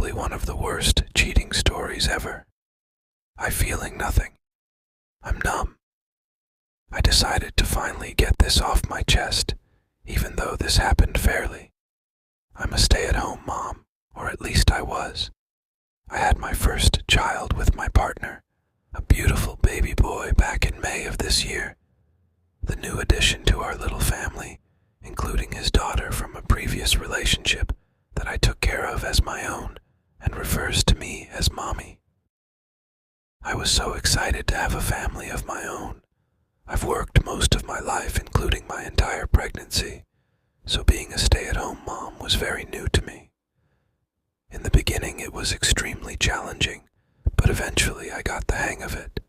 probably one of the worst cheating stories ever. I'm feeling nothing. I'm numb. I decided to finally get this off my chest, even though this happened fairly. I'm a stay-at-home mom, or at least I was. I had my first child with my partner, a beautiful baby boy, back in May of this year. The new addition to our little family, including his daughter from a previous relationship that I took care of as my own and refers to me as Mommy. I was so excited to have a family of my own. I've worked most of my life, including my entire pregnancy, so being a stay-at-home mom was very new to me. In the beginning, it was extremely challenging, but eventually I got the hang of it.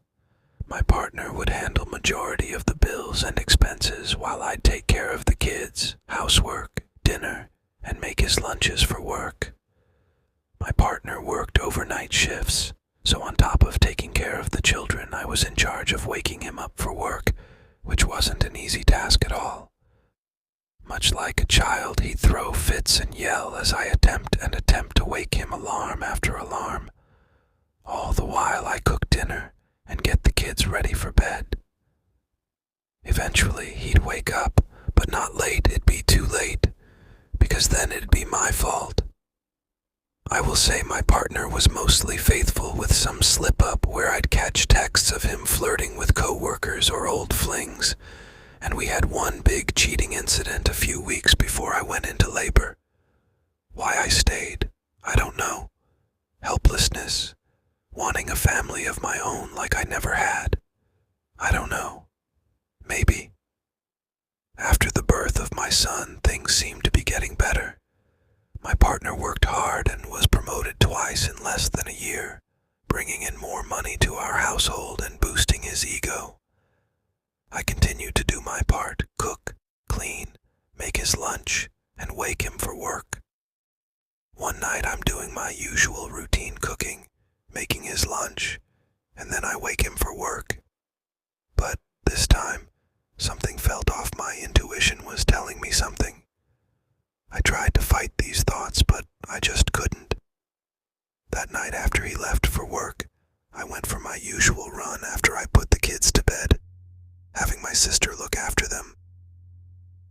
My partner would handle majority of the bills and expenses while I'd take care of the kids, housework, dinner, and make his lunches for work. My partner worked overnight shifts, so on top of taking care of the children, I was in charge of waking him up for work, which wasn't an easy task at all. Much like a child, he'd throw fits and yell as I attempt to wake him alarm after alarm. All the while I cook dinner and get the kids ready for bed. Eventually he'd wake up, but not late, it'd be too late, because then it'd be my fault. I will say my partner was mostly faithful, with some slip-up where I'd catch texts of him flirting with co-workers or old flings, and we had one big cheating incident a few weeks before I went into labor. Why I stayed, I don't know. Helplessness, wanting a family of my own like I never had. I don't know. Maybe. After the birth of my son, things seemed to be getting better. My partner worked hard and was promoted twice in less than a year, bringing in more money to our household and boosting his ego. I continued to do my part, cook, clean, make his lunch, and wake him for work. One night I'm doing my usual routine cooking, making his lunch, and then I wake him for work. But this time, something felt off. My intuition was telling me something. I tried to fight these thoughts, but I just couldn't. That night after he left for work, I went for my usual run after I put the kids to bed, having my sister look after them.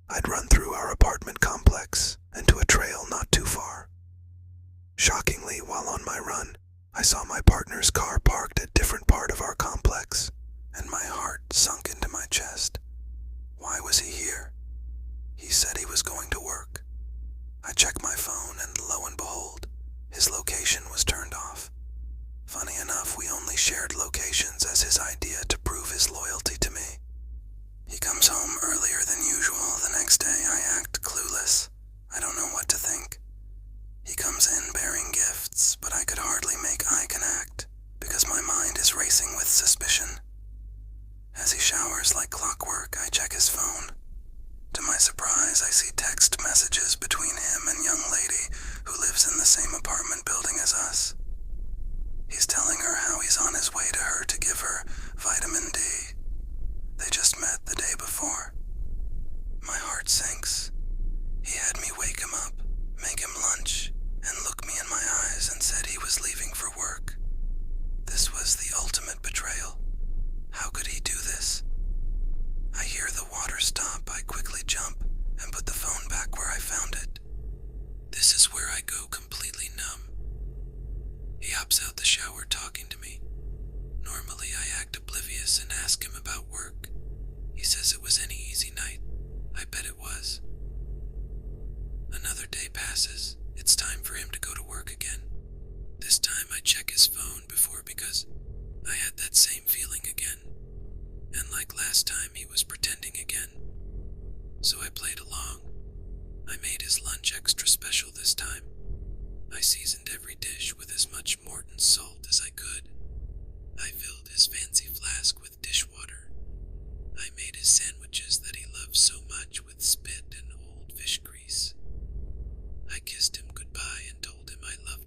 I'd run through our apartment complex and to a trail not too far. Shockingly, while on my run, I saw my partner's car parked at a different part of our complex, and my heart sunk into my chest. Why was he here? He said he was going to work. I checked my phone and lo and behold, his location was turned off. Funny enough, we only shared locations as his idea to prove his loyalty to me. He comes home earlier than usual. The next day I act clueless. I don't know what to think. He comes in bearing gifts, but I could hardly make eye contact because my mind is racing with suspicion. As he showers like clockwork, I check his phone. To my surprise, I see text messages between him and a young lady who lives in the same apartment building as us. He's telling her how he's on his way to her to give her vitamin D. They just met the day before. My heart sinks. He had me wake him up, make him lunch, and look me in my eyes and said he was leaving for work. This was the ultimate betrayal. How could he do this? I hear the water stop. I quickly jump and put the phone back where I found it. This is where I go completely numb. He hops out the shower talking to me. Normally I act oblivious and ask him about work. He says it was any easy night. I bet it was. Another day passes. It's time for him to go to work again. This time I check his phone before because I had that same feeling again. And like last time, he was pretending again. So I played along. I made his lunch extra special this time. I seasoned every dish with as much Morton salt as I could. I filled his fancy flask with dishwater. I made his sandwiches that he loved so much with spit and old fish grease. I kissed him goodbye and told him I loved